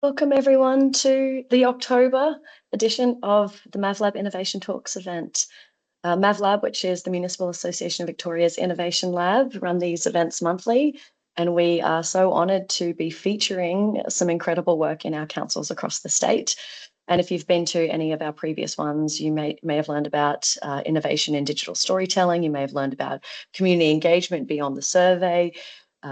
Welcome everyone to the October edition of the MAVlab Innovation Talks event. MAVlab, which is the Municipal Association of Victoria's Innovation Lab, run these events monthly, and we are so honoured to be featuring some incredible work in our councils across the state. And if you've been to any of our previous ones, you may have learned about innovation in digital storytelling. You may have learned about community engagement beyond the survey.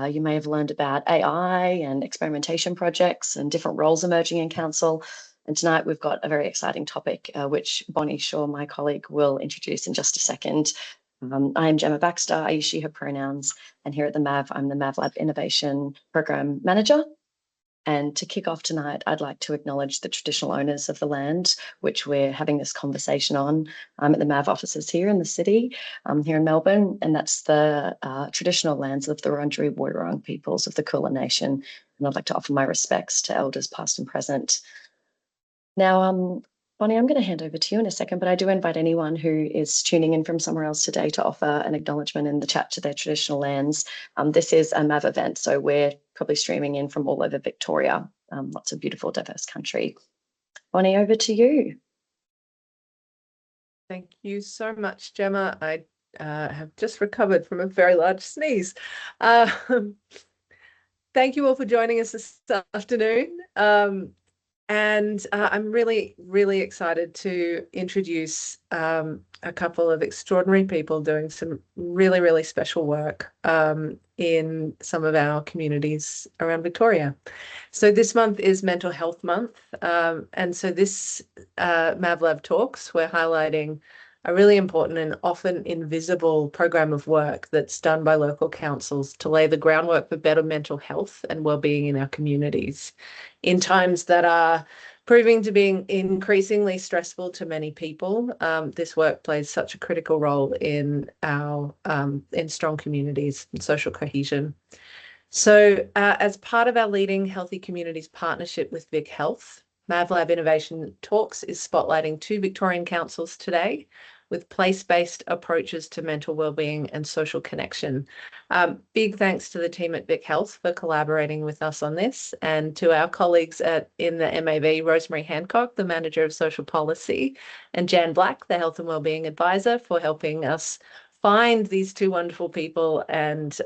You may have learned about AI and experimentation projects and different roles emerging in council. And tonight we've got a very exciting topic, which Bonnie Shaw, my colleague, will introduce in just a second. I am Gemma Baxter. I use she, her pronouns. And here at the MAV, I'm the MAVlab Innovation Program Manager. And to kick off tonight, I'd like to acknowledge the traditional owners of the land, which we're having this conversation on. I'm at the MAV offices here in the city, here in Melbourne, and that's the traditional lands of the Wurundjeri Woi-wurrung peoples of the Kulin Nation. And I'd like to offer my respects to elders past and present. Now, Bonnie, I'm going to hand over to you in a second, but I do invite anyone who is tuning in from somewhere else today to offer an acknowledgement in the chat to their traditional lands. This is a MAV event, so we're probably streaming in from all over Victoria. Lots of beautiful, diverse country. Bonnie, over to you. Thank you so much, Gemma. I have just recovered from a very large sneeze. Thank you all for joining us this afternoon. And I'm really, really excited to introduce a couple of extraordinary people doing some really, really special work in some of our communities around Victoria. So this month is Mental Health Month. And so this MAVlab Talks, we're highlighting a really important and often invisible program of work that's done by local councils to lay the groundwork for better mental health and wellbeing in our communities in times that are proving to be increasingly stressful to many people. This work plays such a critical role in our in strong communities and social cohesion. So as part of our Leading Healthy Communities partnership with Vic Health, MAVlab Innovation Talks is spotlighting 2 Victorian councils today with place-based approaches to mental wellbeing and social connection. Big thanks to the team at Vic Health for collaborating with us on this, and to our colleagues in the MAV, Rosemary Hancock, the Manager of Social Policy, and Jan Black, the Health and Wellbeing Advisor, for helping us find these 2 wonderful people and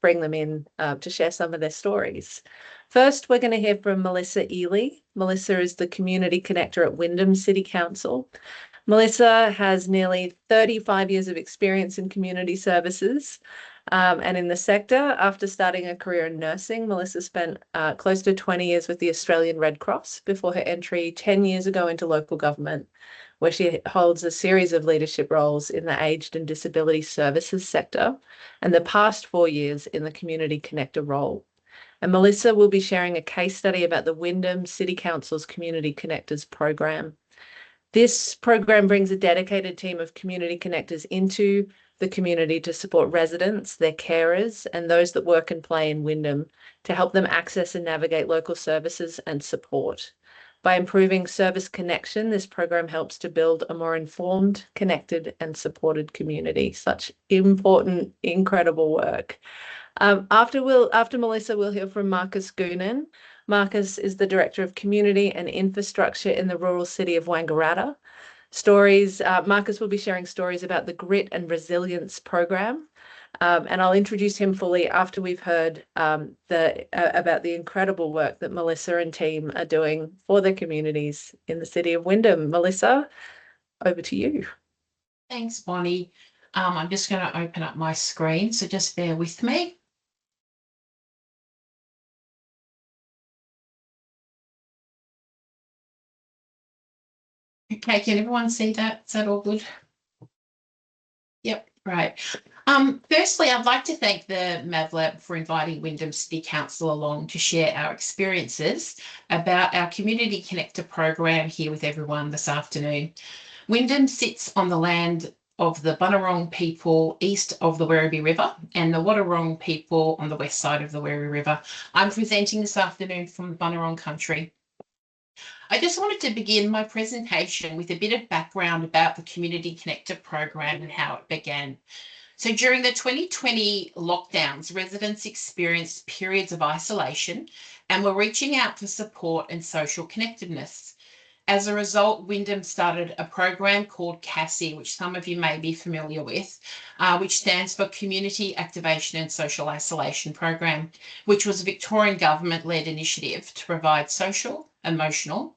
bring them in to share some of their stories. First, we're going to hear from Melissa Ely. Melissa is the Community Connector at Wyndham City Council. Melissa has nearly 35 years of experience in community services and in the sector. After starting a career in nursing, Melissa spent close to 20 years with the Australian Red Cross before her entry 10 years ago into local government, where she holds a series of leadership roles in the aged and disability services sector, and the past 4 years in the Community Connector role. And Melissa will be sharing a case study about the Wyndham City Council's Community Connectors program. This program brings a dedicated team of community connectors into the community to support residents, their carers, and those that work and play in Wyndham to help them access and navigate local services and support. By improving service connection, this program helps to build a more informed, connected, and supported community. Such important, incredible work. After Melissa, we'll hear from Marcus Goonan. Marcus is the Director of Community and Infrastructure in the rural city of Wangeratta. Marcus will be sharing stories about the Grit and Resilience program, and I'll introduce him fully after we've heard about the incredible work that Melissa and team are doing for their communities in the city of Wyndham. Melissa, over to you. Thanks, Bonnie. I'm just going to open up my screen, so just bear with me. Okay, can everyone see that? Is that all good? Yep, right. Firstly, I'd like to thank the MAVlab for inviting Wyndham City Council along to share our experiences about our Community Connector program here with everyone this afternoon. Wyndham sits on the land of the Bunurong people east of the Werribee River and the Wadawurrung people on the west side of the Werribee River. I'm presenting this afternoon from the Bunurong country. I just wanted to begin my presentation with a bit of background about the Community Connector program and how it began. So during the 2020 lockdowns, residents experienced periods of isolation and were reaching out for support and social connectedness. As a result, Wyndham started a program called CASI, which some of you may be familiar with, which stands for Community Activation and Social Isolation Program, which was a Victorian government-led initiative to provide social, emotional,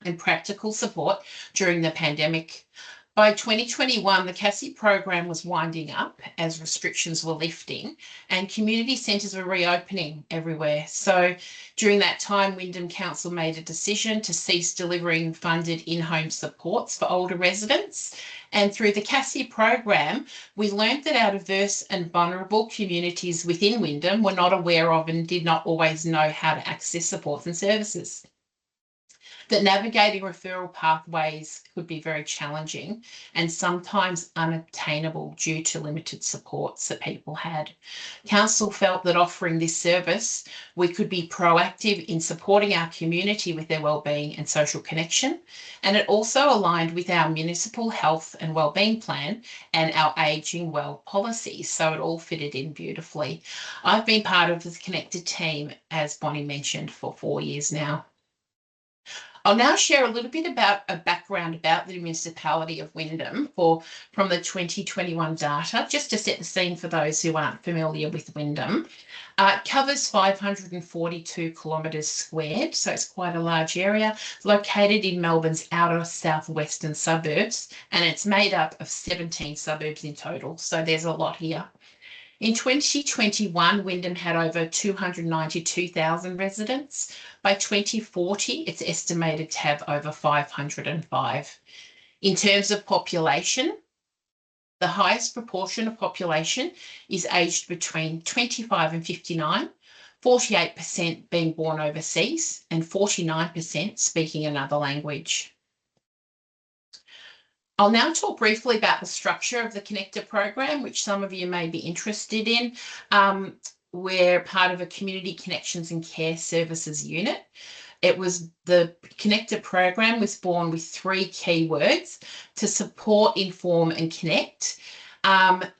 and practical support during the pandemic. By 2021, the CASI program was winding up as restrictions were lifting and community centres were reopening everywhere. So during that time, Wyndham Council made a decision to cease delivering funded in-home supports for older residents. And through the CASI program, we learned that our diverse and vulnerable communities within Wyndham were not aware of and did not always know how to access supports and services. That navigating referral pathways could be very challenging and sometimes unattainable due to limited supports that people had. Council felt that offering this service, we could be proactive in supporting our community with their wellbeing and social connection, and it also aligned with our municipal health and wellbeing plan and our ageing well policy, so it all fitted in beautifully. I've been part of the Connected team, as Bonnie mentioned, for 4 years now. I'll now share a little bit about a background about the municipality of Wyndham from the 2021 data, just to set the scene for those who aren't familiar with Wyndham. It covers 542 kilometres squared, so it's quite a large area, located in Melbourne's outer southwestern suburbs, and it's made up of 17 suburbs in total, so there's a lot here. In 2021, Wyndham had over 292,000 residents. By 2040, it's estimated to have over 505. In terms of population, the highest proportion of population is aged between 25 and 59, 48% being born overseas, and 49% speaking another language. I'll now talk briefly about the structure of the Connector program, which some of you may be interested in. We're part of a Community Connections and Care Services unit. The Connector program was born with 3 key words: to support, inform, and connect.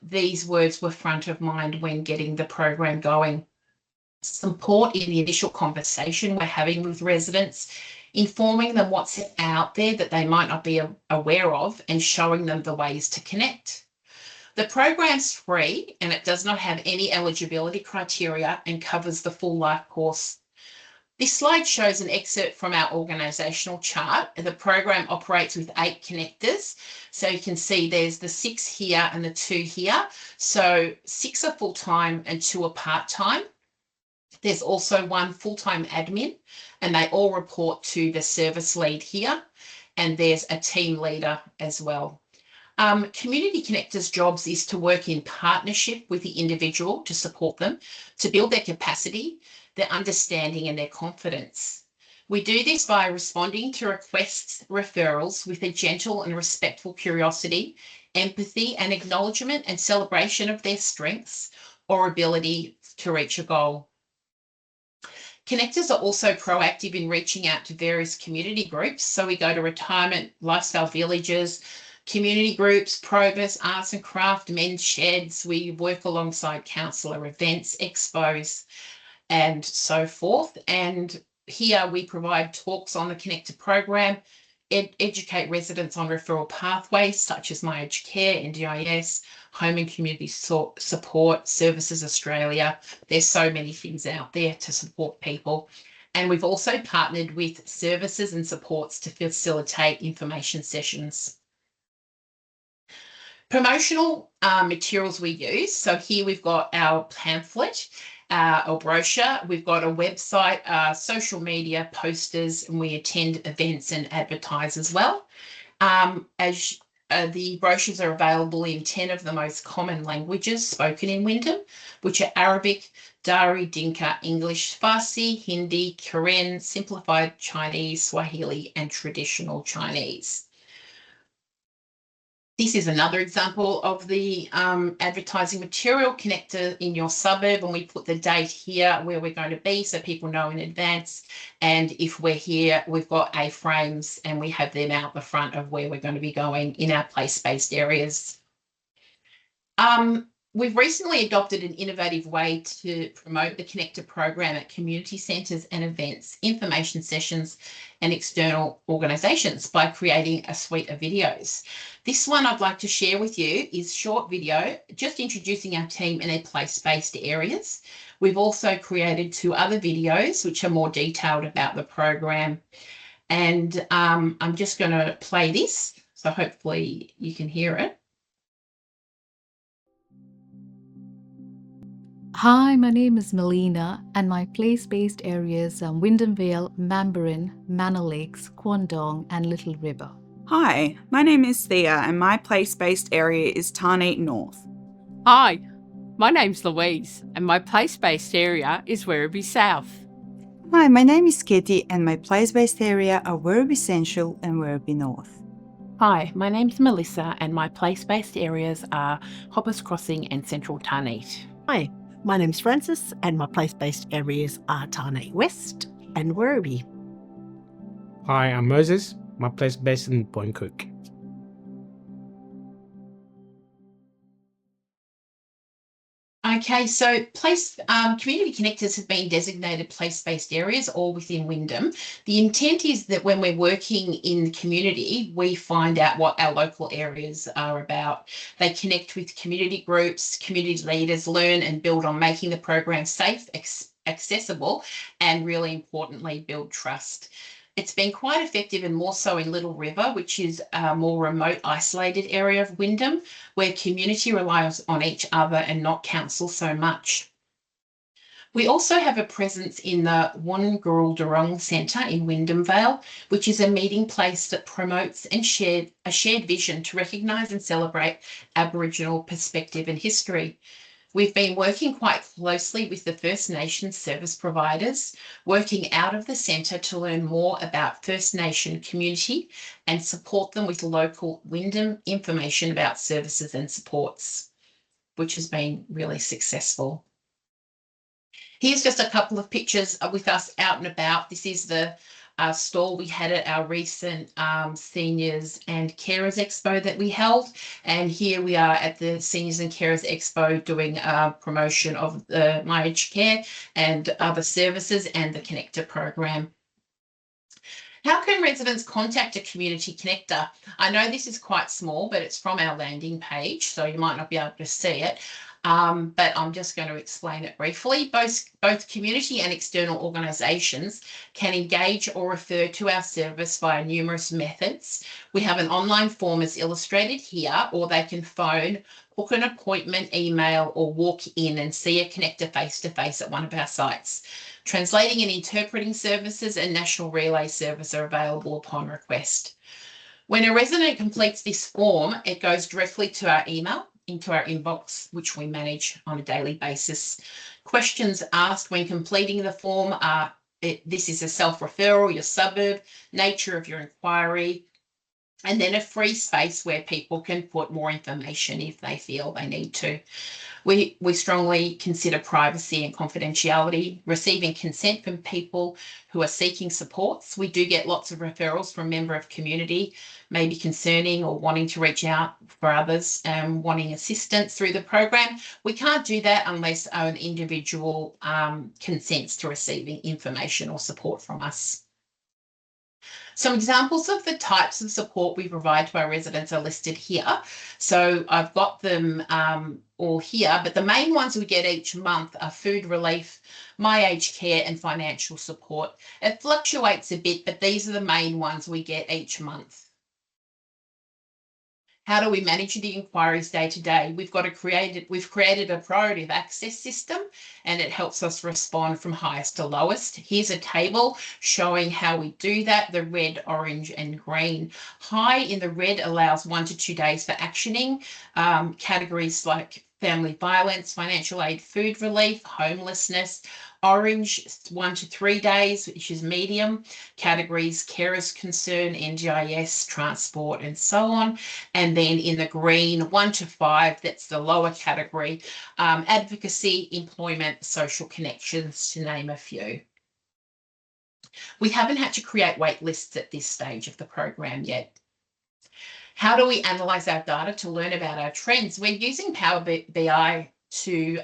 These words were front of mind when getting the program going. Support in the initial conversation we're having with residents, informing them what's out there that they might not be aware of, and showing them the ways to connect. The program's free and it does not have any eligibility criteria and covers the full life course. This slide shows an excerpt from our organisational chart. The program operates with 8 connectors. So you can see there's the 6 here and the 2 here. So 6 are full-time and 2 are part-time. There's also 1 full-time admin, and they all report to the service lead here, and there's a team leader as well. Community Connectors' jobs is to work in partnership with the individual to support them, to build their capacity, their understanding and their confidence. We do this by responding to requests, referrals with a gentle and respectful curiosity, empathy and acknowledgement and celebration of their strengths or ability to reach a goal. Connectors are also proactive in reaching out to various community groups. So we go to retirement, lifestyle villages, community groups, progress, arts and craft, men's sheds. We work alongside councillor events, expos, and so forth. And here we provide talks on the Connector program, educate residents on referral pathways such as My Aged Care, NDIS, Home and Community Support, Services Australia. There's so many things out there to support people. And we've also partnered with services and supports to facilitate information sessions. Promotional materials we use. So here we've got our pamphlet, or brochure. We've got a website, social media, posters, and we attend events and advertise as well. The brochures are available in 10 of the most common languages spoken in Wyndham, which are Arabic, Dari, Dinka, English, Farsi, Hindi, Karen, Simplified Chinese, Swahili, and Traditional Chinese. This is another example of the advertising material, Connector in your suburb, and we put the date here where we're going to be so people know in advance. And if we're here, we've got A-frames and we have them out the front of where we're going to be going in our place-based areas. We've recently adopted an innovative way to promote the Connector program at community centres and events, information sessions and external organisations by creating a suite of videos. This one I'd like to share with you is short video, just introducing our team in their place-based areas. We've also created 2 other videos which are more detailed about the program. And I'm just going to play this, so hopefully you can hear it. Hi, my name is Melina, and my place-based areas are Wyndham Vale, Mambarin, Manor Lakes, Kwandong, and Little River. Hi, my name is Thea, and my place-based area is Tarneit North. Hi, my name's Louise, and my place-based area is Werribee South. Hi, my name is Kitty, and my place-based area are Werribee Central and Werribee North. Hi, my name's Melissa, and my place-based areas are Hoppers Crossing and Central Tarneit. Hi, my name's Francis, and my place-based areas are Tarneit West and Werribee. Hi, I'm Moses. My place based in Point Cook. Okay, so community connectors have been designated place-based areas all within Wyndham. The intent is that when we're working in the community, we find out what our local areas are about. They connect with community groups, community leaders, learn and build on making the program safe, accessible, and really importantly, build trust. It's been quite effective, and more so in Little River, which is a more remote, isolated area of Wyndham, where community relies on each other and not council so much. We also have a presence in the Wangeratta Centre in Wyndham Vale, which is a meeting place that promotes and a shared vision to recognise and celebrate Aboriginal perspective and history. We've been working quite closely with the First Nations service providers, working out of the centre to learn more about First Nation community and support them with local Wyndham information about services and supports, which has been really successful. Here's just a couple of pictures with us out and about. This is the stall we had at our recent Seniors and Carers Expo that we held. And here we are at the Seniors and Carers Expo doing a promotion of the My Aged Care and other services and the Connector program. How can residents contact a community connector? I know this is quite small, but it's from our landing page, so you might not be able to see it. But I'm just going to explain it briefly. Both community and external organisations can engage or refer to our service via numerous methods. We have an online form as illustrated here, or they can phone, book an appointment, email, or walk in and see a connector face-to-face at one of our sites. Translating and interpreting services and national relay service are available upon request. When a resident completes this form, it goes directly to our email, into our inbox, which we manage on a daily basis. Questions asked when completing the form are, this is a self-referral, your suburb, nature of your inquiry, and then a free space where people can put more information if they feel they need to. We strongly consider privacy and confidentiality, receiving consent from people who are seeking supports. We do get lots of referrals from member of community, maybe concerning or wanting to reach out for others, wanting assistance through the program. We can't do that unless an individual consents to receiving information or support from us. Some examples of the types of support we provide to our residents are listed here. So I've got them all here, but the main ones we get each month are food relief, My Aged Care, and financial support. It fluctuates a bit, but these are the main ones we get each month. How do we manage the inquiries day to day? We've created a priority of access system, and it helps us respond from highest to lowest. Here's a table showing how we do that, the red, orange and green. High in the red allows 1 to 2 days for actioning. Categories like family violence, financial aid, food relief, homelessness. Orange, 1 to 3 days, which is medium. Categories, carers concern, NGIS, transport, and so on. And then in the green, 1 to 5, that's the lower category, advocacy, employment, social connections, to name a few. We haven't had to create wait lists at this stage of the program yet. How do we analyse our data to learn about our trends? We're using Power BI to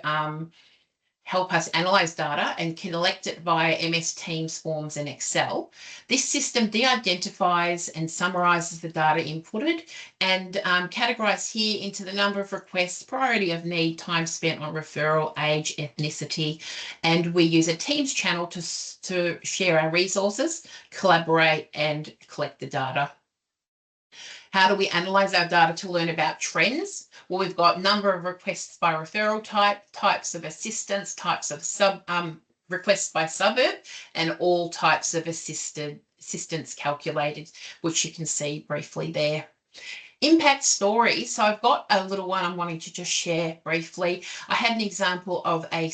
help us analyse data and collect it via MS Teams forms and Excel. This system de-identifies and summarises the data inputted and categorised here into the number of requests, priority of need, time spent on referral, age, ethnicity, and we use a Teams channel to share our resources, collaborate and collect the data. How do we analyse our data to learn about trends? Well, we've got number of requests by referral type, types of assistance, types of requests by suburb, and all types of assistance calculated, which you can see briefly there. Impact stories. So I've got a little one I'm wanting to just share briefly. I had an example of a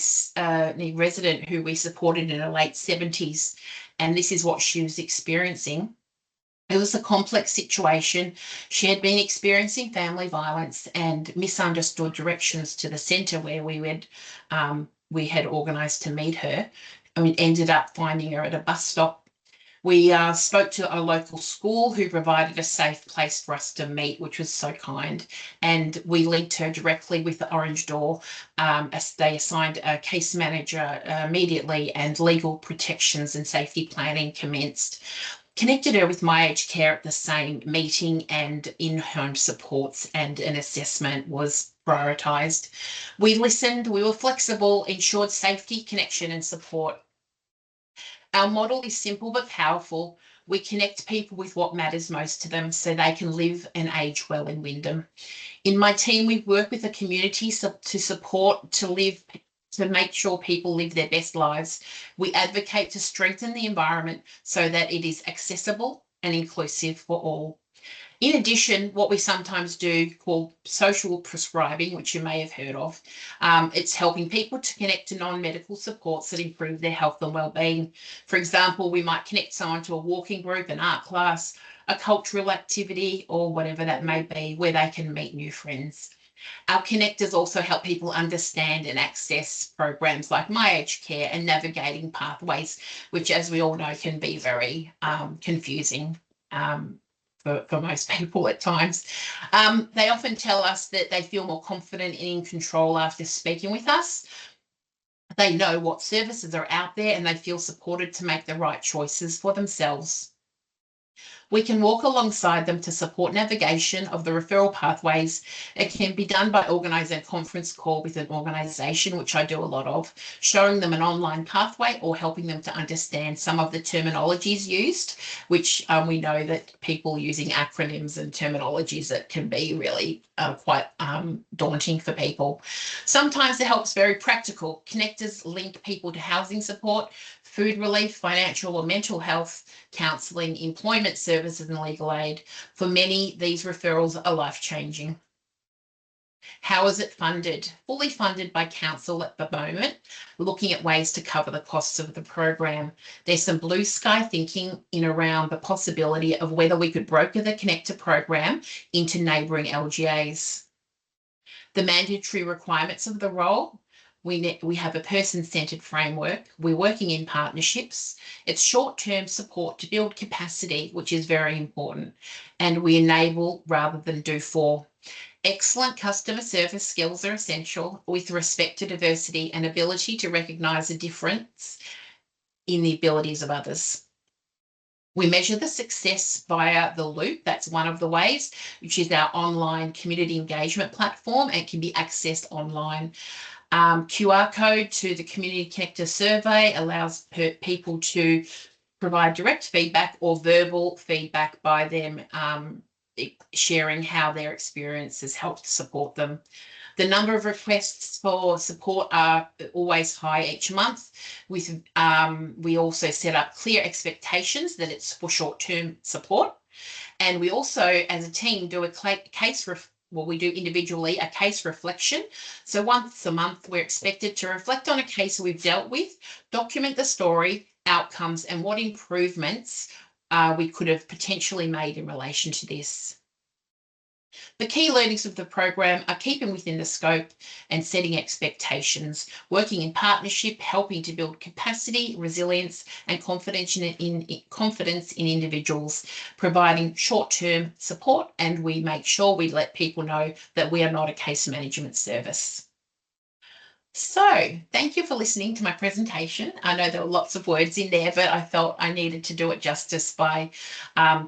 resident who we supported in her late 70s, and this is what she was experiencing. It was a complex situation. She had been experiencing family violence and misunderstood directions to the centre where we had organised to meet her, and we ended up finding her at a bus stop. We spoke to a local school who provided a safe place for us to meet, which was so kind. And we linked her directly with the Orange Door as they assigned a case manager immediately, and legal protections and safety planning commenced. Connected her with My Aged Care at the same meeting, and in-home supports and an assessment was prioritised. We listened, we were flexible, ensured safety, connection and support. Our model is simple but powerful. We connect people with what matters most to them so they can live and age well in Wyndham. In my team, we work with the community to support, to make sure people live their best lives. We advocate to strengthen the environment so that it is accessible and inclusive for all. In addition, what we sometimes do called social prescribing, which you may have heard of, it's helping people to connect to non-medical supports that improve their health and wellbeing. For example, we might connect someone to a walking group, an art class, a cultural activity, or whatever that may be, where they can meet new friends. Our connectors also help people understand and access programs like My Aged Care and navigating pathways, which, as we all know, can be very confusing for most people at times. They often tell us that they feel more confident and in control after speaking with us. They know what services are out there and they feel supported to make the right choices for themselves. We can walk alongside them to support navigation of the referral pathways. It can be done by organising a conference call with an organisation, which I do a lot of, showing them an online pathway or helping them to understand some of the terminologies used, which we know that people using acronyms and terminologies, that can be really quite daunting for people. Sometimes the help's very practical. Connectors link people to housing support, food relief, financial or mental health, counselling, employment services and legal aid. For many, these referrals are life-changing. How is it funded? Fully funded by council at the moment, looking at ways to cover the costs of the program. There's some blue sky thinking in around the possibility of whether we could broker the Connector program into neighbouring LGAs. The mandatory requirements of the role. We have a person-centred framework. We're working in partnerships. It's short-term support to build capacity, which is very important. And we enable rather than do for. Excellent customer service skills are essential, with respect to diversity and ability to recognise a difference in the abilities of others. We measure the success via the Loop. That's one of the ways, which is our online community engagement platform and can be accessed online. QR code to the Community Connector survey allows people to provide direct feedback or verbal feedback by them sharing how their experience has helped support them. The number of requests for support are always high each month. We also set up clear expectations that it's for short-term support. And we also, as a team, do a we do individually a case reflection. So once a month, we're expected to reflect on a case we've dealt with, document the story, outcomes, and what improvements we could have potentially made in relation to this. The key learnings of the program are keeping within the scope and setting expectations, working in partnership, helping to build capacity, resilience, and confidence in individuals, providing short-term support, and we make sure we let people know that we are not a case management service. So thank you for listening to my presentation. I know there were lots of words in there, but I felt I needed to do it justice by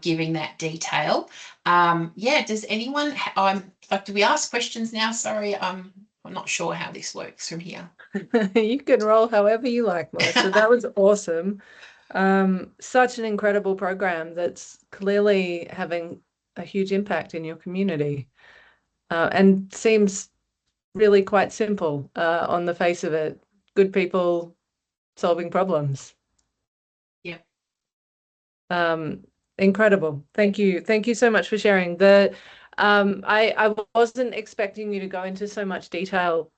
giving that detail. Yeah, does anyone, like, do we ask questions now? Sorry, I'm not sure how this works from here. You can roll however you like, Melissa. That was awesome. Such an incredible program that's clearly having a huge impact in your community, and seems really quite simple on the face of it. Good people solving problems. Yep. Incredible. Thank you. Thank you so much for sharing. I wasn't expecting you to go into so much detail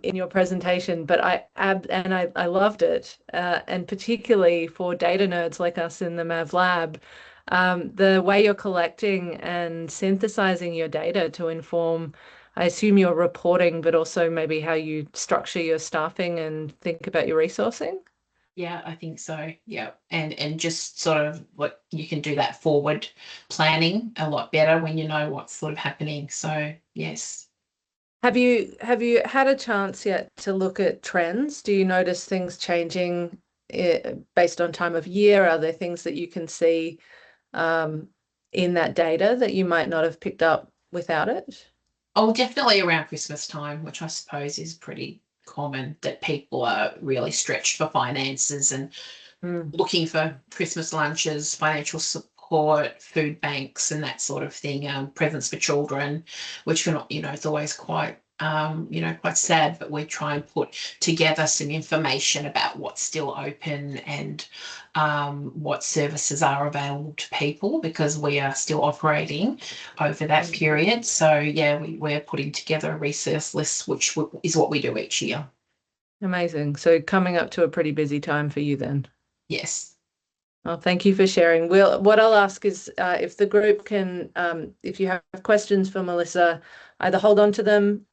in your presentation, but I loved it, and particularly for data nerds like us in the MAVlab, the way you're collecting and synthesizing your data to inform, I assume, your reporting, but also maybe how you structure your staffing and think about your resourcing. Yeah, I think so. Yeah. And just sort of what you can do that forward planning a lot better when you know what's sort of happening. So yes. Have you had a chance yet to look at trends? Do you notice things changing based on time of year? Are there things that you can see in that data that you might not have picked up without it? Oh, definitely around Christmas time, which I suppose is pretty common, that people are really stretched for finances and looking for Christmas lunches, financial support, food banks, and that sort of thing. Presents for children, which can, it's always quite, quite sad. But we try and put together some information about what's still open and what services are available to people, because we are still operating over that period. So yeah, we're putting together a resource list, which is what we do each year. Amazing. So coming up to a pretty busy time for you then. Yes. Well, thank you for sharing. What I'll ask is if the group can, if you have questions for Melissa, either hold on to them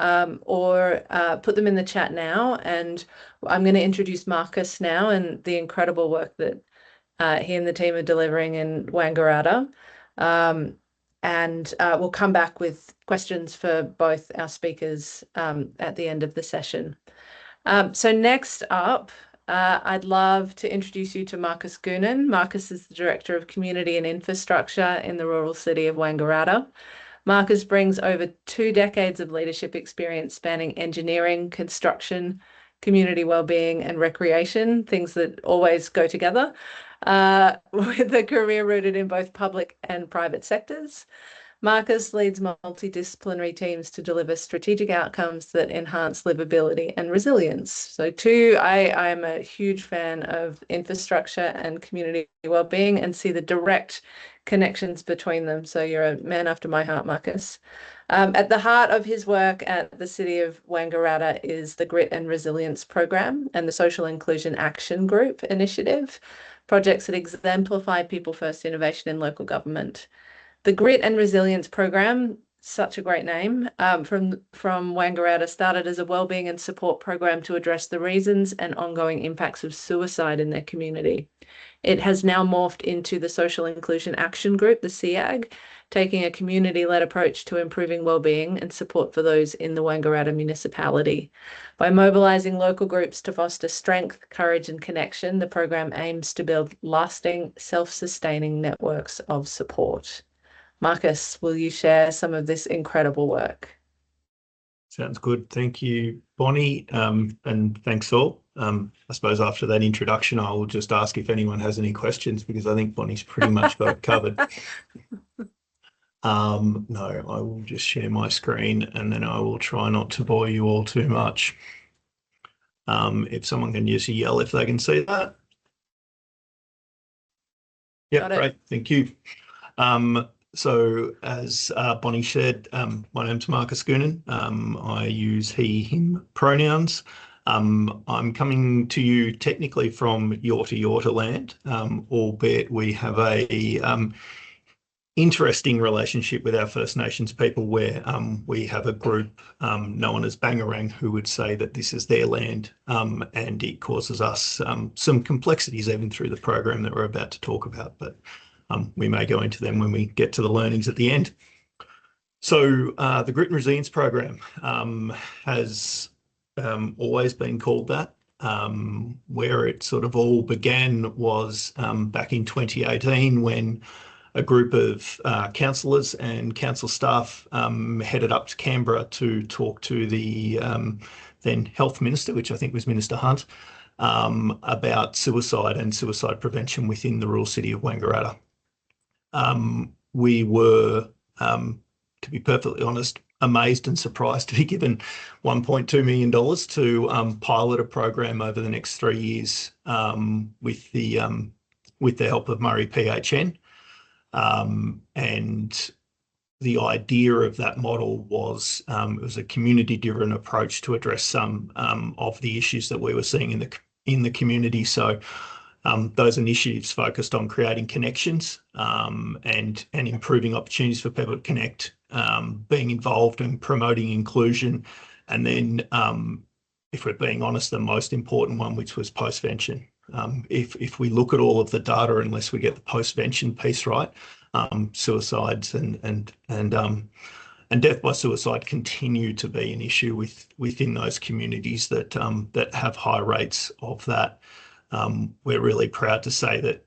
or put them in the chat now. And I'm going to introduce Marcus now and the incredible work that he and the team are delivering in Wangeratta. And we'll come back with questions for both our speakers at the end of the session. So next up, I'd love to introduce you to Marcus Goonan. Marcus is the Director of Community and Infrastructure in the rural city of Wangeratta. Marcus brings over 2 decades of leadership experience spanning engineering, construction, community wellbeing, and recreation, things that always go together, with a career rooted in both public and private sectors. Marcus leads multidisciplinary teams to deliver strategic outcomes that enhance livability and resilience. So too, I am a huge fan of infrastructure and community wellbeing and see the direct connections between them. So you're a man after my heart, Marcus. At the heart of his work at the City of Wangeratta is the Grit and Resilience Program and the Social Inclusion Action Group initiative, projects that exemplify people-first innovation in local government. The Grit and Resilience Program, such a great name, from Wangeratta, started as a wellbeing and support program to address the reasons and ongoing impacts of suicide in their community. It has now morphed into the Social Inclusion Action Group, the SIAG, taking a community-led approach to improving wellbeing and support for those in the Wangeratta municipality. By mobilising local groups to foster strength, courage and connection, the program aims to build lasting, self-sustaining networks of support. Marcus, will you share some of this incredible work? Sounds good. Thank you, Bonnie, and thanks all. I suppose after that introduction, I will just ask if anyone has any questions, because I think Bonnie's pretty much got it covered. No, I will just share my screen and then I will try not to bore you all too much. If someone can just yell if they can see that. Yeah, great. Thank you. So as Bonnie shared, my name's Marcus Goonan. I use he, him pronouns. I'm coming to you technically from Yorta land, albeit we have a interesting relationship with our First Nations people where we have a group known as Bangarang who would say that this is their land, and it causes us some complexities even through the program that we're about to talk about, but we may go into them when we get to the learnings at the end. So the Grit and Resilience program has always been called that. Where it sort of all began was back in 2018 when a group of councillors and council staff headed up to Canberra to talk to the then Health Minister, which I think was Minister Hunt, about suicide and suicide prevention within the rural city of Wangeratta. We were, to be perfectly honest, amazed and surprised to be given $1.2 million to pilot a program over the next 3 years with the help of Murray PHN. And the idea of that model was it was a community-driven approach to address some of the issues that we were seeing in the community. So those initiatives focused on creating connections and improving opportunities for people to connect, being involved and promoting inclusion, and then, if we're being honest, the most important one, which was postvention. If we look at all of the data, unless we get the postvention piece right, suicides and death by suicide continue to be an issue within those communities that have high rates of that. We're really proud to say that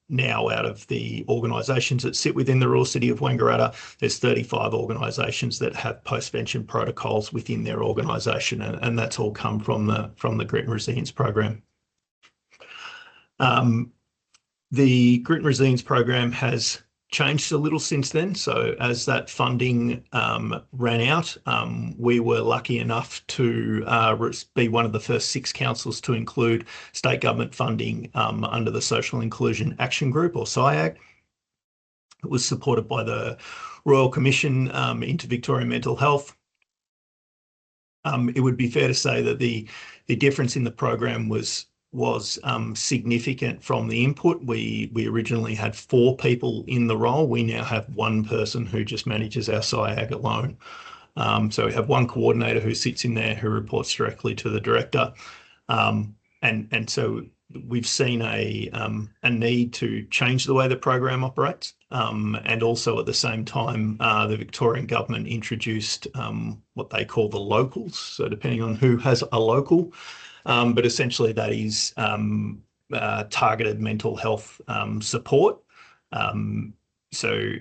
now, out of the organisations that sit within the rural city of Wangeratta, there's 35 organisations that have postvention protocols within their organisation, and that's all come from the Grit and Resilience program. The Grit and Resilience program has changed a little since then. So as that funding ran out, we were lucky enough to be one of the first 6 councils to include state government funding under the Social Inclusion Action Group, or SIAG. It was supported by the Royal Commission into Victorian Mental Health. It would be fair to say that the difference in the program was significant from the input. We originally had 4 people in the role. We now have 1 person who just manages our SIAG alone. So we have 1 coordinator who sits in there who reports directly to the director. And so we've seen a need to change the way the program operates. And also at the same time, the Victorian government introduced what they call the locals. So depending on who has a local, but essentially that is targeted mental health support. So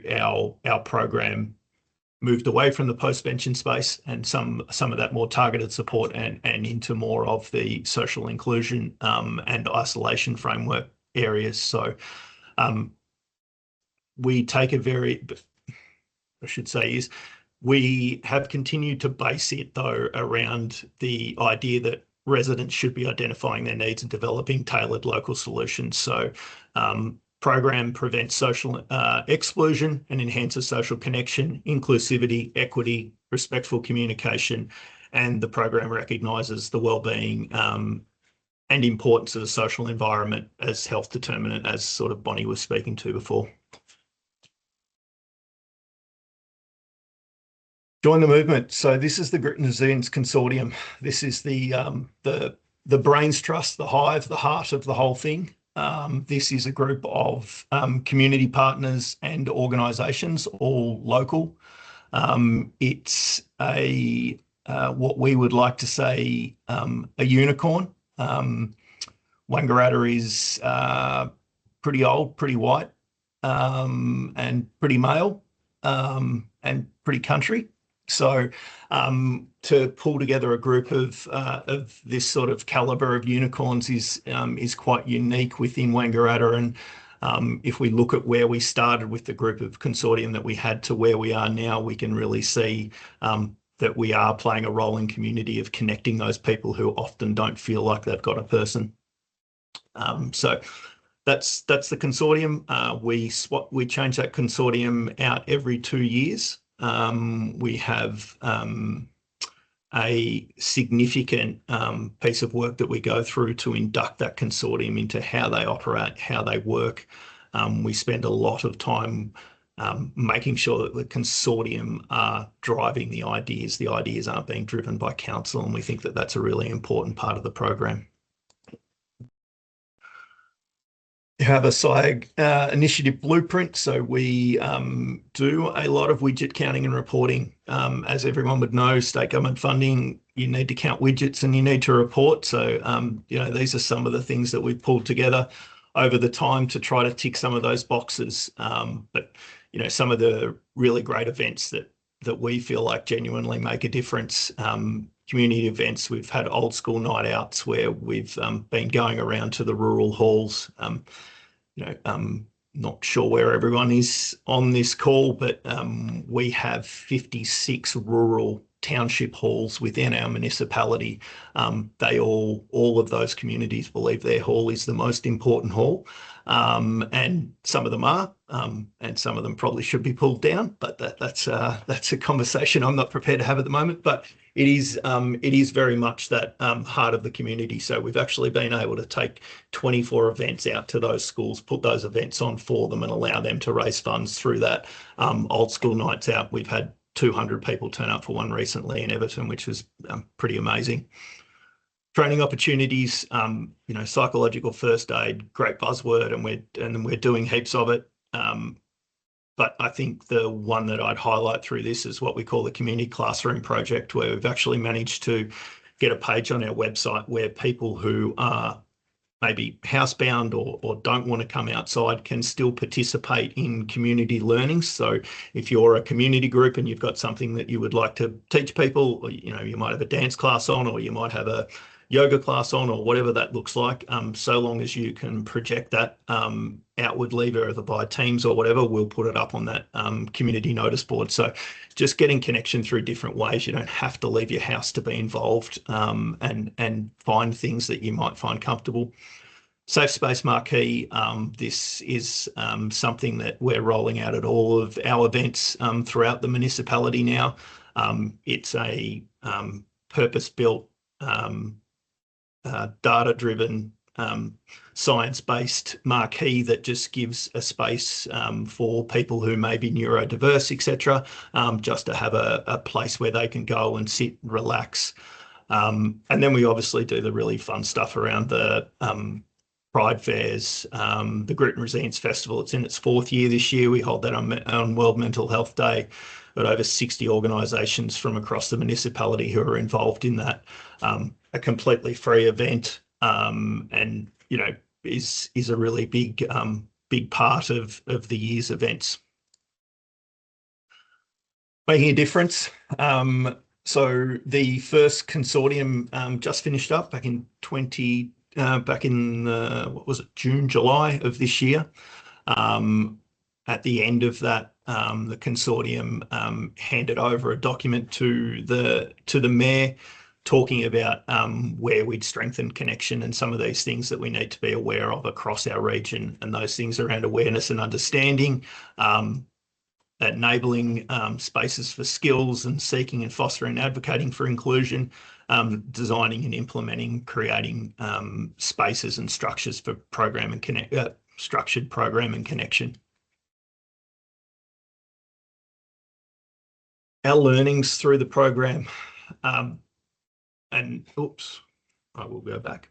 our program moved away from the postvention space and some of that more targeted support and into more of the social inclusion and isolation framework areas. So we take we have continued to base it though around the idea that residents should be identifying their needs and developing tailored local solutions. So program prevents social exclusion and enhances social connection, inclusivity, equity, respectful communication, and the program recognises the wellbeing and importance of the social environment as health determinant, as sort of Bonnie was speaking to before. Join the movement. So this is the Grit and Resilience Consortium. This is the brains trust, the hive, the heart of the whole thing. This is a group of community partners and organisations, all local. It's what we would like to say a unicorn. Wangeratta is pretty old, pretty white, and pretty male, and pretty country. So to pull together a group of this sort of calibre of unicorns is quite unique within Wangeratta. And if we look at where we started with the group of consortium that we had to where we are now, we can really see that we are playing a role in community of connecting those people who often don't feel like they've got a person. So that's the consortium. We change that consortium out every 2 years. We have a significant piece of work that we go through to induct that consortium into how they operate, how they work. We spend a lot of time making sure that the consortium are driving the ideas. The ideas aren't being driven by council, and we think that that's a really important part of the program. You have a SIAG initiative blueprint. So we do a lot of widget counting and reporting. As everyone would know, state government funding, you need to count widgets and you need to report. So, these are some of the things that we've pulled together over the time to try to tick some of those boxes. But, some of the really great events that we feel like genuinely make a difference. Community events, we've had old school night outs where we've been going around to the rural halls. Not sure where everyone is on this call, but we have 56 rural township halls within our municipality. All of those communities believe their hall is the most important hall. And some of them are, and some of them probably should be pulled down, but that's a conversation I'm not prepared to have at the moment. But it is very much that heart of the community. So we've actually been able to take 24 events out to those schools, put those events on for them, and allow them to raise funds through that. Old school nights out, we've had 200 people turn up for one recently in Everton, which was pretty amazing. Training opportunities, psychological first aid, great buzzword, and we're doing heaps of it. But I think the one that I'd highlight through this is what we call the community classroom project, where we've actually managed to get a page on our website where people who are maybe housebound or don't want to come outside can still participate in community learning. So if you're a community group and you've got something that you would like to teach people, or, you might have a dance class on, or you might have a yoga class on, or whatever that looks like, so long as you can project that outwardly, either by Teams or whatever, we'll put it up on that community notice board. So just getting connection through different ways. You don't have to leave your house to be involved, and find things that you might find comfortable. Safe Space Marquee, this is something that we're rolling out at all of our events throughout the municipality now. It's a purpose-built, data-driven, science-based marquee that just gives a space for people who may be neurodiverse, etc., just to have a place where they can go and sit and relax. And then we obviously do the really fun stuff around the Pride fairs, the Grit and Resilience Festival. It's in its 4th year this year. We hold that on World Mental Health Day. Got over 60 organisations from across the municipality who are involved in that. A completely free event, and is a really big part of the year's events. Making a difference. So the first consortium just finished up back in June, July of this year. At the end of that, the consortium handed over a document to the mayor, talking about where we'd strengthen connection and some of these things that we need to be aware of across our region, and those things around awareness and understanding, enabling spaces for skills, and seeking and fostering and advocating for inclusion, designing and implementing, creating spaces and structures for structured program and connection. Our learnings through the program, I will go back.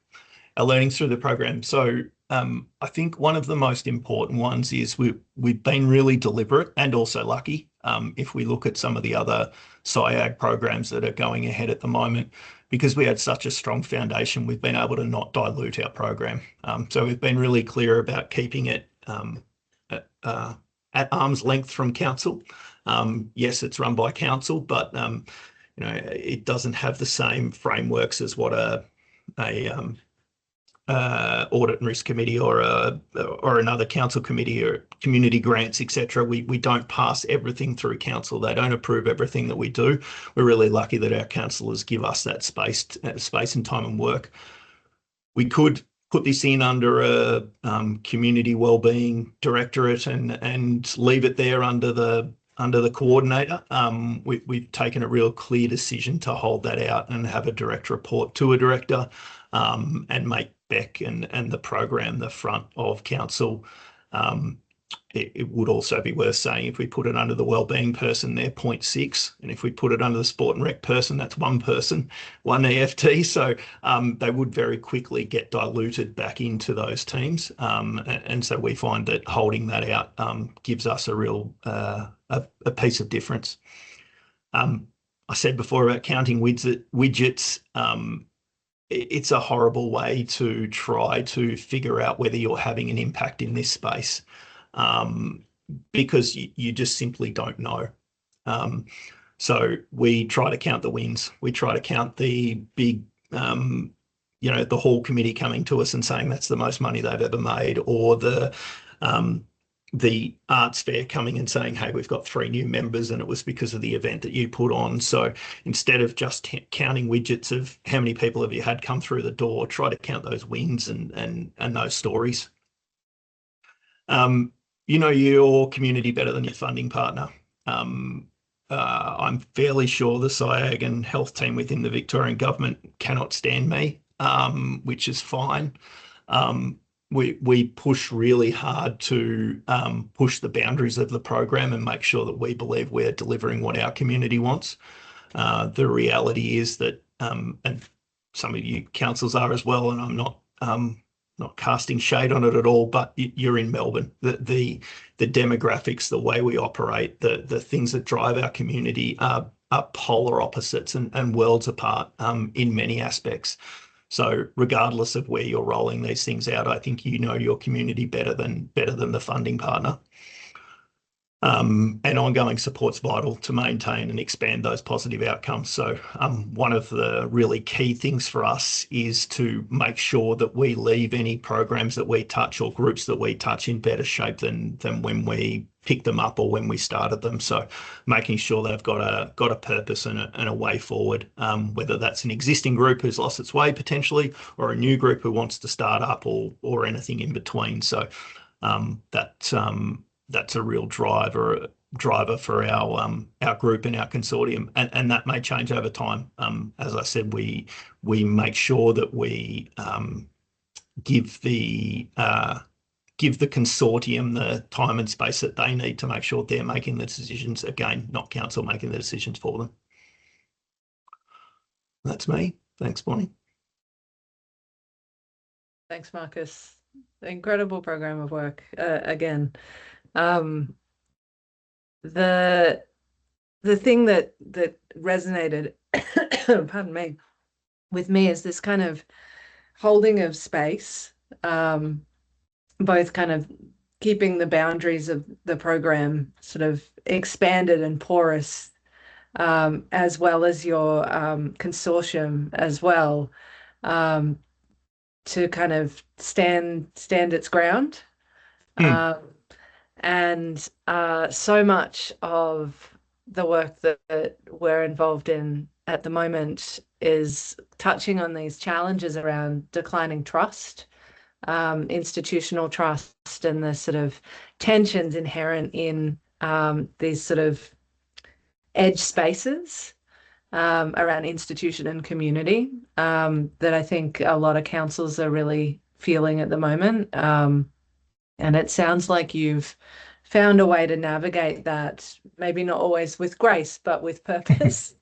Our learnings through the program. So I think one of the most important ones is we've been really deliberate and also lucky. If we look at some of the other SIAG programs that are going ahead at the moment, because we had such a strong foundation, we've been able to not dilute our program. So we've been really clear about keeping it at arm's length from council. Yes, it's run by council, but it doesn't have the same frameworks as what a audit and risk committee or another council committee or community grants, etc. We don't pass everything through council. They don't approve everything that we do. We're really lucky that our councillors give us that space and time and work. We could put this in under a community wellbeing directorate and leave it there under the coordinator. We've taken a real clear decision to hold that out and have a direct report to a director, and make Beck and the program the front of council. it would also be worth saying if we put it under the wellbeing person, they're 0.6. And if we put it under the sport and rec person, that's one person, one EFT. So they would very quickly get diluted back into those teams. And so we find that holding that out gives us a real a piece of difference. I said before about counting widgets. It's a horrible way to try to figure out whether you're having an impact in this space, because you just simply don't know. So we try to count the wins. We try to count the big, the hall committee coming to us and saying that's the most money they've ever made, or the arts fair coming and saying, hey, we've got 3 new members and it was because of the event that you put on. So instead of just counting widgets of how many people have you had come through the door, try to count those wins and those stories. You know your community better than your funding partner. I'm fairly sure the SIAG and health team within the Victorian government cannot stand me, which is fine. We push really hard to push the boundaries of the program and make sure that we believe we're delivering what our community wants. The reality is that, and some of you councils are as well, and I'm not casting shade on it at all, but you're in Melbourne. The demographics, the way we operate, the things that drive our community are polar opposites and worlds apart in many aspects. So regardless of where you're rolling these things out, I think you know your community better than the funding partner. And ongoing support's vital to maintain and expand those positive outcomes. So one of the really key things for us is to make sure that we leave any programs that we touch or groups that we touch in better shape than when we picked them up or when we started them. So making sure they've got a purpose and a way forward, whether that's an existing group who's lost its way potentially, or a new group who wants to start up, or anything in between. So that's a real driver for our group and our consortium, and that may change over time. As I said, we make sure that we give the consortium the time and space that they need to make sure they're making the decisions. Again, not council making the decisions for them. That's me. Thanks, Bonnie. Thanks, Marcus. Incredible program of work. Again, the thing that resonated, pardon me, with me is this kind of holding of space, both kind of keeping the boundaries of the program sort of expanded and porous, as well as your consortium as well, to kind of stand its ground. And so much of the work that we're involved in at the moment is touching on these challenges around declining trust, institutional trust, and the sort of tensions inherent in these sort of edge spaces around institution and community, that I think a lot of councils are really feeling at the moment. And it sounds like you've found a way to navigate that, maybe not always with grace, but with purpose.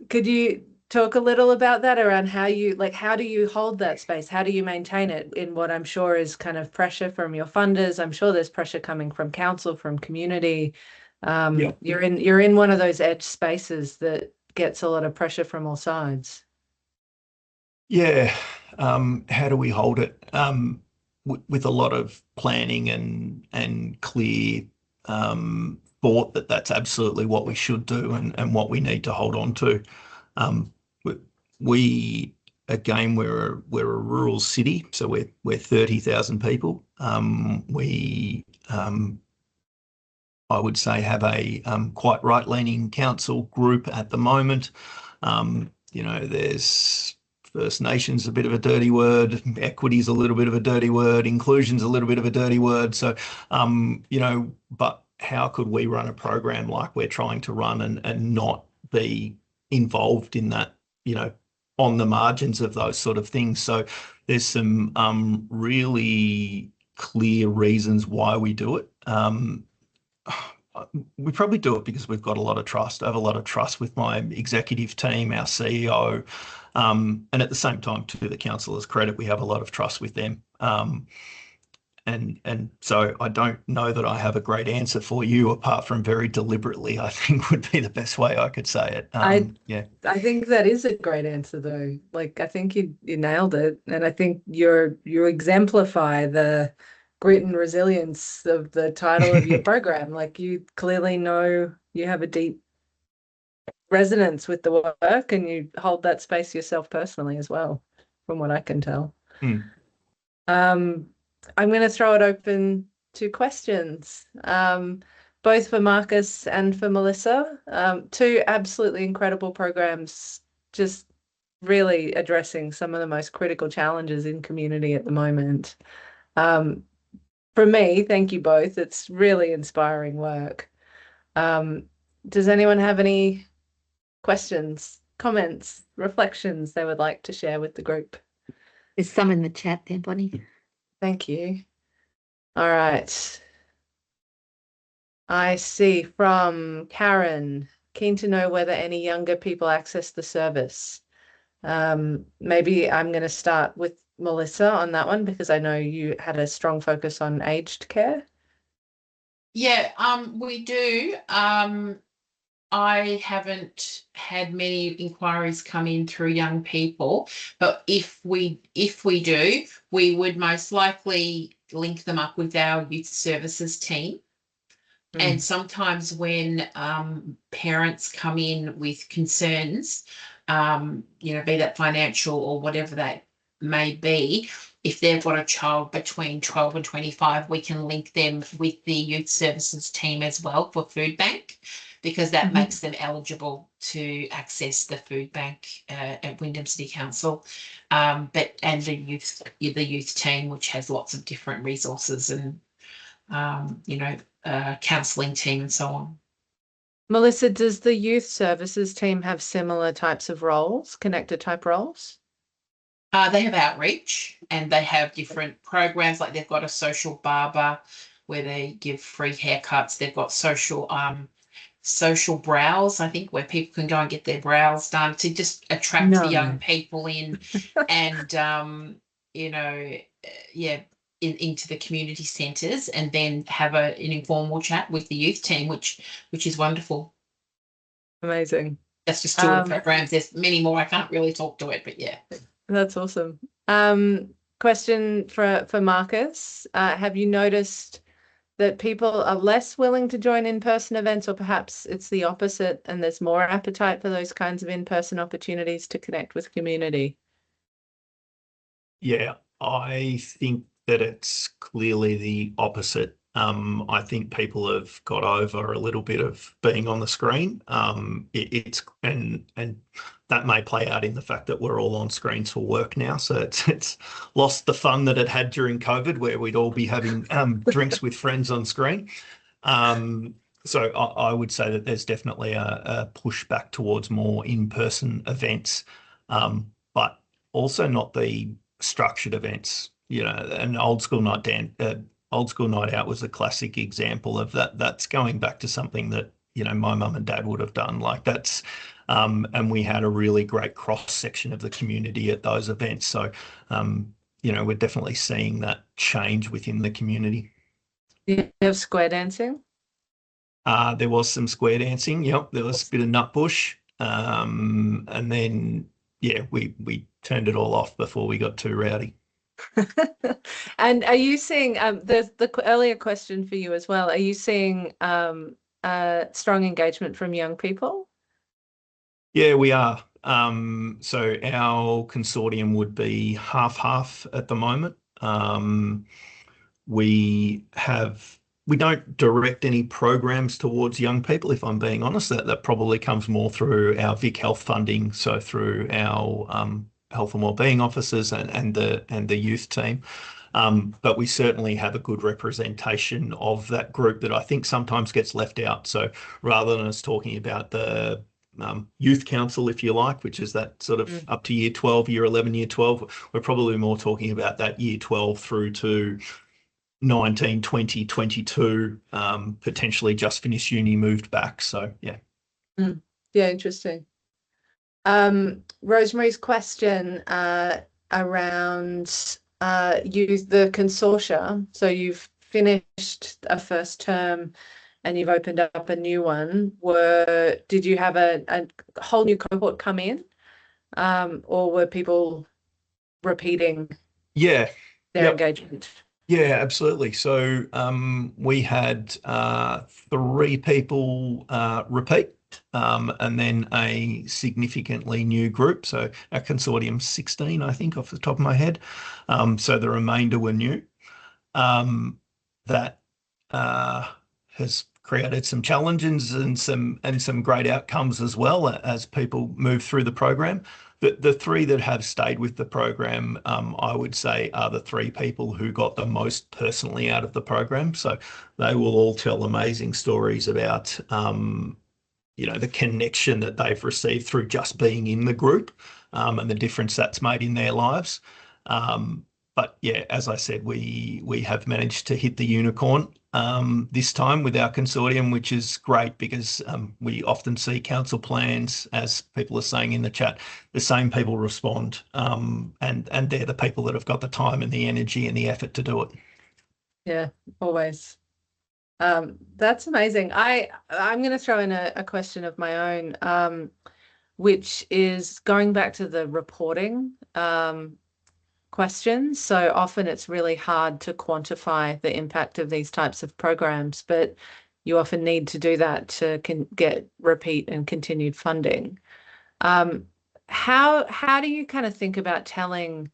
Could you talk a little about that, around how do you hold that space? How do you maintain it in what I'm sure is kind of pressure from your funders? I'm sure there's pressure coming from council, from community. You're in one of those edge spaces that gets a lot of pressure from all sides. Yeah. How do we hold it? With a lot of planning and clear thought that that's absolutely what we should do and what we need to hold on to. We again, we're a rural city, so we're 30,000 people. We I would say have a quite right-leaning council group at the moment. There's First Nations a bit of a dirty word, equity's a little bit of a dirty word, inclusion's a little bit of a dirty word. So, but how could we run a program like we're trying to run and not be involved in that, on the margins of those sort of things? So there's some really clear reasons why we do it. We probably do it because we've got a lot of trust. I have a lot of trust with my executive team, our CEO, and at the same time, to the councillors' credit, we have a lot of trust with them. And so I don't know that I have a great answer for you, apart from very deliberately, I think would be the best way I could say it. Yeah. I think that is a great answer, though. Like, I think you nailed it, and I think you exemplify the grit and resilience of the title of your program. Like, you clearly know you have a deep resonance with the work, and you hold that space yourself personally as well, from what I can tell. I'm going to throw it open to questions, both for Marcus and for Melissa. Two absolutely incredible programs, just really addressing some of the most critical challenges in community at the moment. For me, thank you both. It's really inspiring work. Does anyone have any questions, comments, reflections they would like to share with the group? There's some in the chat there, Bonnie. Thank you. All right. I see from Karen, keen to know whether any younger people access the service. Maybe I'm going to start with Melissa on that one, because I know you had a strong focus on aged care. Yeah, we do. I haven't had many inquiries come in through young people, but if we do, we would most likely link them up with our youth services team. And sometimes when parents come in with concerns, be that financial or whatever that may be, if they've got a child between 12 and 25, we can link them with the youth services team as well for food bank, because that makes them eligible to access the food bank at Wyndham City Council, and the youth team, which has lots of different resources and counselling team and so on. Melissa, does the youth services team have similar types of roles, connector type roles? They have outreach, and they have different programs. Like, they've got a social barber where they give free haircuts. They've got social brows, I think, where people can go and get their brows done to just attract the young people in, and into the community centres, and then have an informal chat with the youth team, which is wonderful. Amazing. That's just two of the programs. There's many more. I can't really talk to it, but yeah. That's awesome. Question for Marcus. Have you noticed that people are less willing to join in-person events, or perhaps it's the opposite and there's more appetite for those kinds of in-person opportunities to connect with community? Yeah, I think that it's clearly the opposite. I think people have got over a little bit of being on the screen. It's that may play out in the fact that we're all on screens for work now. So it's lost the fun that it had during COVID, where we'd all be having drinks with friends on screen. So I would say that there's definitely a push back towards more in-person events, but also not the structured events. An old school night out was a classic example of that. That's going back to something that my mum and dad would have done. Like, that's and we had a really great cross section of the community at those events. So we're definitely seeing that change within the community. Do you have square dancing? There was some square dancing. Yep, there was a bit of nutbush, and then we turned it all off before we got too rowdy. And are you seeing, there's the earlier question for you as well, are you seeing strong engagement from young people? Yeah, we are. So our consortium would be half at the moment. We don't direct any programs towards young people, if I'm being honest. That probably comes more through our Vic Health funding, so through our health and wellbeing officers and the youth team. But we certainly have a good representation of that group that I think sometimes gets left out. So rather than us talking about the youth council, if you like, which is that sort of up to year 12, year 11, year 12, we're probably more talking about that year 12 through to 19, 20, 22, potentially just finished uni, moved back. So yeah. Yeah, interesting. Rosemary's question around the consortia. So you've finished a first term and you've opened up a new one. Did you have a whole new cohort come in, or were people repeating Yeah. their engagement? Yeah, absolutely. So we had 3 people repeat, and then a significantly new group. So our consortium's 16, I think, off the top of my head. So the remainder were new. That has created some challenges and some great outcomes as well as people move through the program. The 3 that have stayed with the program, I would say, are the 3 people who got the most personally out of the program. So they will all tell amazing stories about, the connection that they've received through just being in the group, and the difference that's made in their lives. But yeah, as I said, we have managed to hit the unicorn this time with our consortium, which is great because we often see council plans, as people are saying in the chat, the same people respond, and they're the people that have got the time and the energy and the effort to do it. Yeah, always. That's amazing. I'm going to throw in a question of my own, which is going back to the reporting questions. So often it's really hard to quantify the impact of these types of programs, but you often need to do that to get repeat and continued funding. How do you kind of think about telling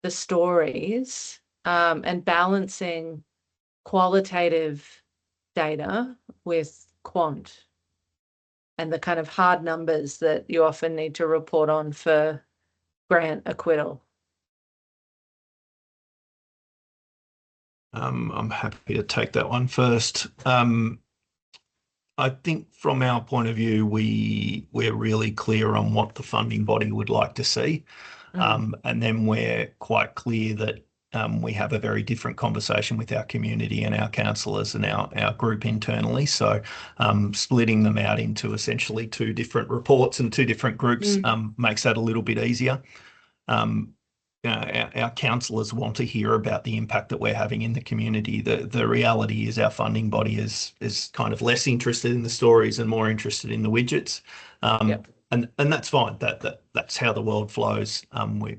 the stories and balancing qualitative data with quant and the kind of hard numbers that you often need to report on for grant acquittal? I'm happy to take that one first. I think from our point of view, we're really clear on what the funding body would like to see. And then we're quite clear that we have a very different conversation with our community and our councillors and our group internally. So splitting them out into essentially 2 different reports and 2 different groups makes that a little bit easier. Our councillors want to hear about the impact that we're having in the community. The reality is our funding body is kind of less interested in the stories and more interested in the widgets. And that's fine. That's how the world flows.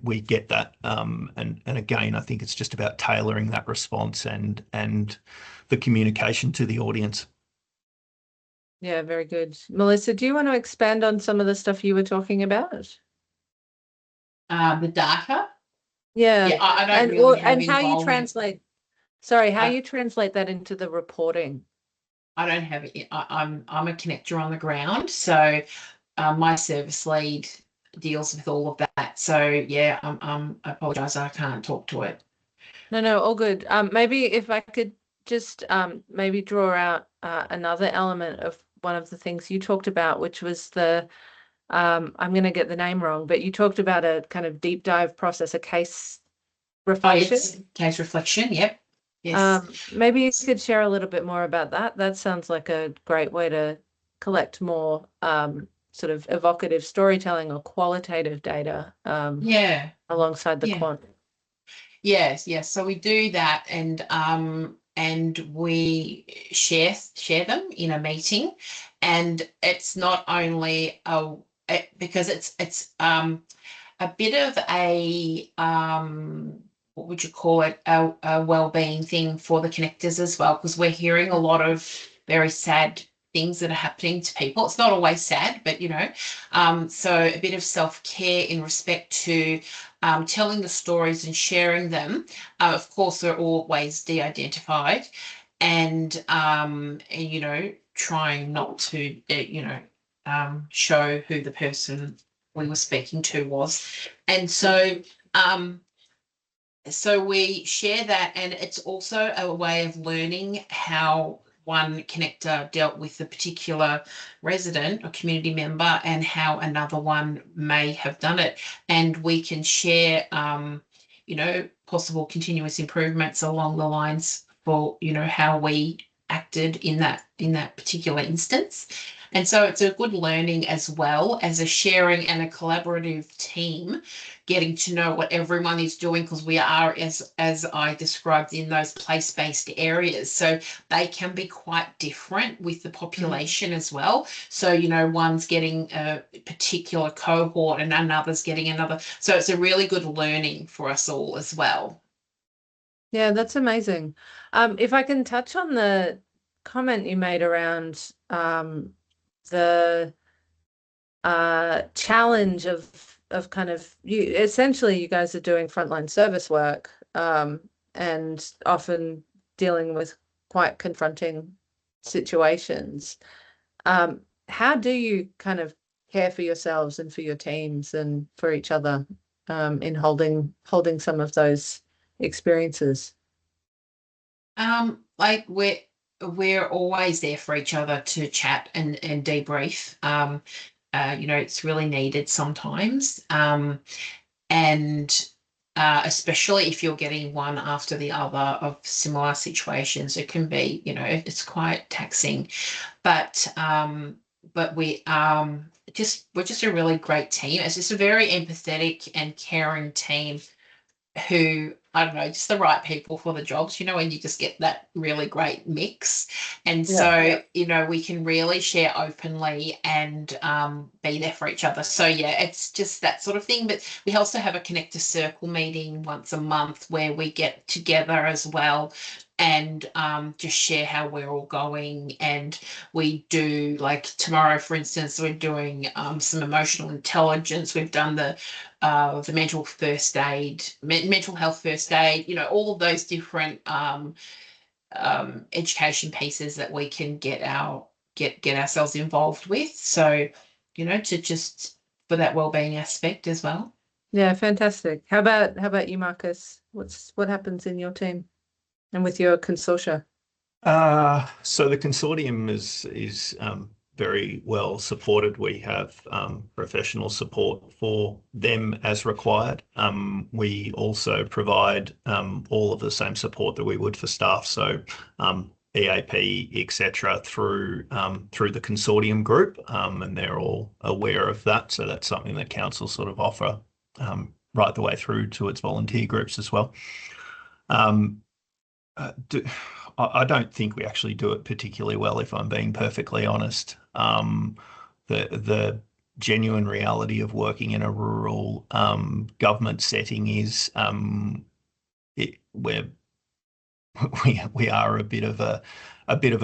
We get that. And again, I think it's just about tailoring that response and the communication to the audience. Yeah, very good. Melissa, do you want to expand on some of the stuff you were talking about? The data. Yeah, I don't really have and how you involvement. translate. Sorry, how you translate that into the reporting? I don't have it. I'm a connector on the ground, so my service lead deals with all of that. So yeah, I apologise, I can't talk to it. No, all good. Maybe if I could just maybe draw out another element of one of the things you talked about, which was the I'm going to get the name wrong, but you talked about a kind of deep dive process, a case reflection. Oh, yes. Case reflection, yep. Yes. Maybe you could share a little bit more about that. That sounds like a great way to collect more sort of evocative storytelling or qualitative data alongside the quant. Yes. So we do that, and we share them in a meeting, and it's not only because it's a bit of a what would you call it, a wellbeing thing for the connectors as well, because we're hearing a lot of very sad things that are happening to people. It's not always sad, but so a bit of self-care in respect to telling the stories and sharing them. Of course, they're always de-identified, and trying not to show who the person we were speaking to was. And so we share that, and it's also a way of learning how one connector dealt with a particular resident or community member and how another one may have done it. And we can share, possible continuous improvements along the lines for how we acted in that particular instance. And so it's a good learning as well as a sharing and a collaborative team, getting to know what everyone is doing, because we are, as I described, in those place-based areas. So they can be quite different with the population as well. So, one's getting a particular cohort and another's getting another. So it's a really good learning for us all as well. Yeah, that's amazing. If I can touch on the comment you made around the challenge of kind of you guys are doing frontline service work, and often dealing with quite confronting situations. How do you kind of care for yourselves and for your teams and for each other in holding some of those experiences? Like we're always there for each other to chat and debrief. It's really needed sometimes. And especially if you're getting one after the other of similar situations, it can be, it's quite taxing. But we're just a really great team. It's just a very empathetic and caring team who, I don't know, just the right people for the jobs, when you just get that really great mix. And so, we can really share openly and be there for each other. So, yeah, it's just that sort of thing. But we also have a Connector Circle meeting once a month where we get together as well and just share how we're all going. And we do, like tomorrow, for instance, we're doing some emotional intelligence. We've done the mental first aid, mental health first aid, all of those different education pieces that we can get ourselves involved with. So, to just for that wellbeing aspect as well. Yeah, fantastic. How about you, Marcus? What happens in your team and with your consortia? So the consortium is very well supported. We have professional support for them as required. We also provide all of the same support that we would for staff. So EAP, etc., through the consortium group, and they're all aware of that. So that's something that council sort of offer right the way through to its volunteer groups as well. I don't think we actually do it particularly well, if I'm being perfectly honest. The genuine reality of working in a rural government setting is we are a bit of a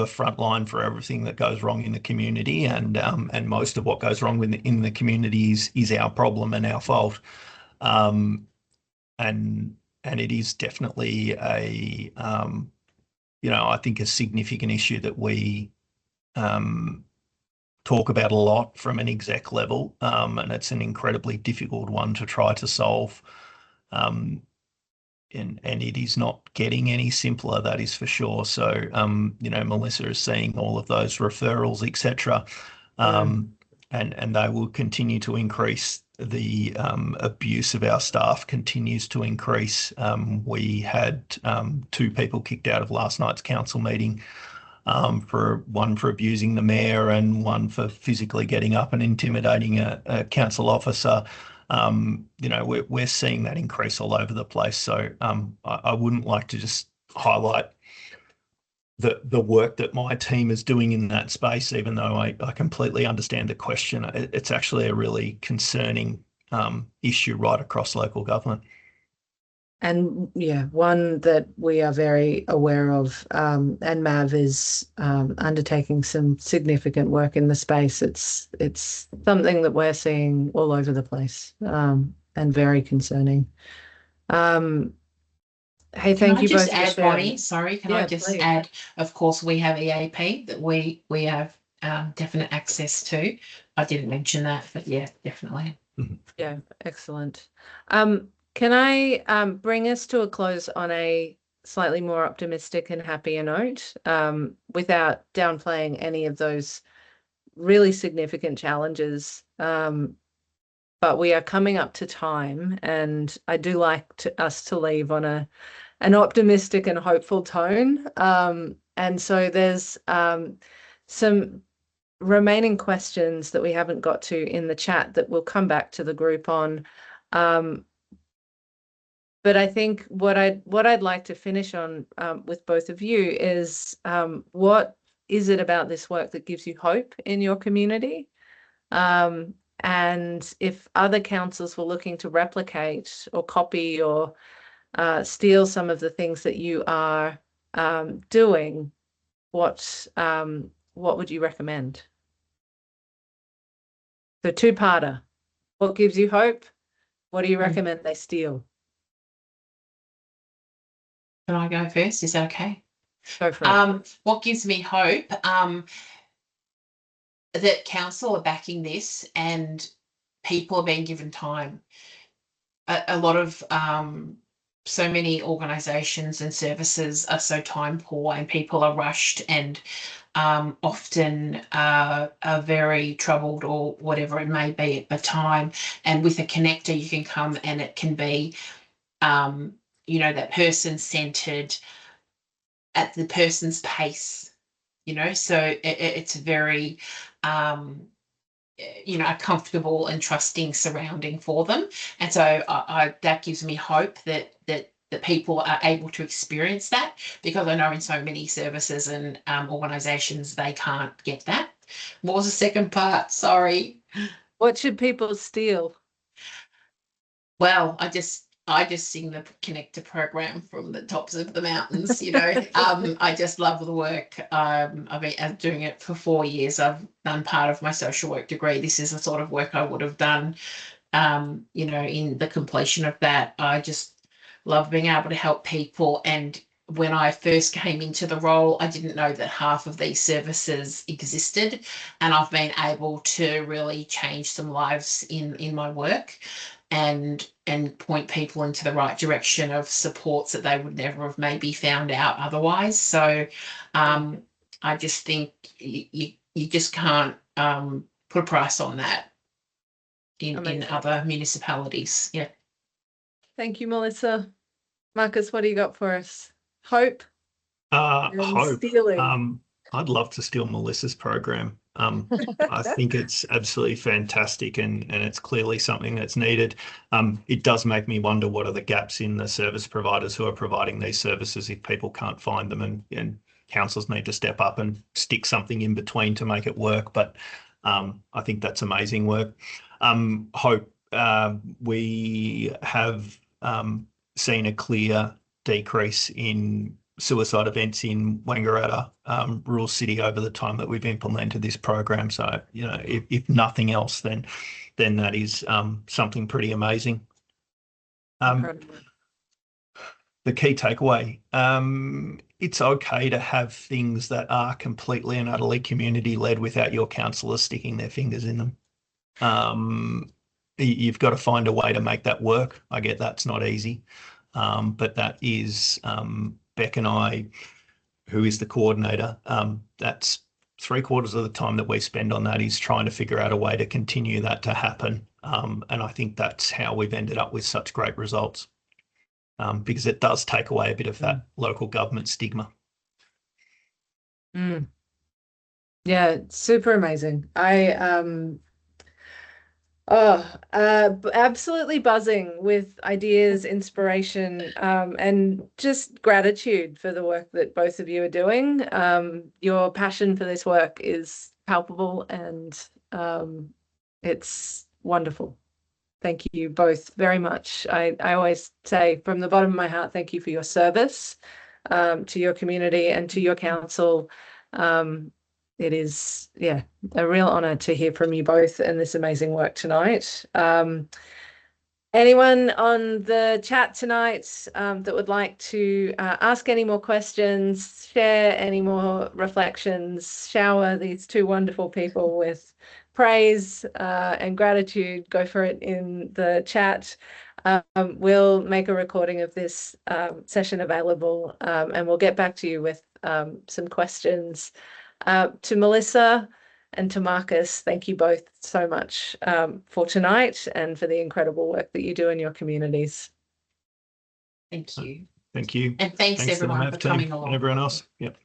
front line for everything that goes wrong in the community, and most of what goes wrong in the community is our problem and our fault. And it is definitely I think a significant issue that we talk about a lot from an exec level, and it's an incredibly difficult one to try to solve. And it is not getting any simpler, that is for sure. So, Melissa is seeing all of those referrals, etc. And they will continue to increase. The abuse of our staff continues to increase. We had 2 people kicked out of last night's council meeting, for one for abusing the mayor and one for physically getting up and intimidating a council officer. We're seeing that increase all over the place. So I wouldn't like to just highlight the work that my team is doing in that space, even though I completely understand the question. It's actually a really concerning issue right across local government. And yeah, one that we are very aware of, and MAV is undertaking some significant work in the space. It's something that we're seeing all over the place, and very concerning. Hey, thank you both for sharing. Bonnie, sorry, can I just please add, of course, we have EAP that we have definite access to. I didn't mention that, but yeah, definitely. Yeah, excellent. Can I bring us to a close on a slightly more optimistic and happier note, without downplaying any of those really significant challenges? But we are coming up to time, and I do like us to leave on a an optimistic and hopeful tone. And so there's some remaining questions that we haven't got to in the chat that we'll come back to the group on. But I think what I'd like to finish on with both of you is what is it about this work that gives you hope in your community? And if other councils were looking to replicate or copy or steal some of the things that you are doing, what would you recommend? So two-parter. What gives you hope? What do you recommend they steal? Can I go first? Is that okay? Go for it. What gives me hope? That council are backing this and people are being given time. A lot of so many organisations and services are so time poor, and people are rushed and often are very troubled or whatever it may be at the time. And with a connector, you can come and it can be, you know, that person centred at the person's pace, you know, so it's very, you know, a comfortable and trusting surrounding for them. And so that gives me hope that people are able to experience that, because I know in so many services and organisations they can't get that. What was the second part? Sorry. What should people steal? Well, I just sing the connector program from the tops of the mountains, you know. I just love the work. I've been doing it for 4 years. I've done part of my social work degree. This is the sort of work I would have done, you know, in the completion of that. I just love being able to help people. And when I first came into the role, I didn't know that half of these services existed, and I've been able to really change some lives in my work and point people into the right direction of supports that they would never have maybe found out otherwise. So I just think you just can't put a price on that in other municipalities. Yeah. Thank you, Melissa. Marcus, what do you got for us? Hope? Hope. Stealing. I'd love to steal Melissa's program. I think it's absolutely fantastic, and it's clearly something that's needed. It does make me wonder, what are the gaps in the service providers who are providing these services if people can't find them, and councils need to step up and stick something in between to make it work. But I think that's amazing work. Hope. We have seen a clear decrease in suicide events in Wangeratta, rural city, over the time that we've implemented this program. So, you know, if nothing else, then that is something pretty amazing. The key takeaway, it's okay to have things that are completely and utterly community-led without your councillors sticking their fingers in them. You've got to find a way to make that work. I get that's not easy, but that is Beck and I, who is the coordinator, that's 3/4 of the time that we spend on that is trying to figure out a way to continue that to happen. And I think that's how we've ended up with such great results, because it does take away a bit of that local government stigma. Yeah, super amazing. Absolutely buzzing with ideas, inspiration, and just gratitude for the work that both of you are doing. Your passion for this work is palpable, and it's wonderful. Thank you both very much. I always say from the bottom of my heart, thank you for your service to your community and to your council. It is, yeah, a real honour to hear from you both in this amazing work tonight. Anyone on the chat tonight that would like to ask any more questions, share any more reflections, shower these two wonderful people with praise and gratitude, go for it in the chat. We'll make a recording of this session available, and we'll get back to you with some questions. To Melissa and to Marcus, thank you both so much for tonight and for the incredible work that you do in your communities. Thank you. Thank you. And thanks to the everyone MAV for team coming and along. everyone else. Yep.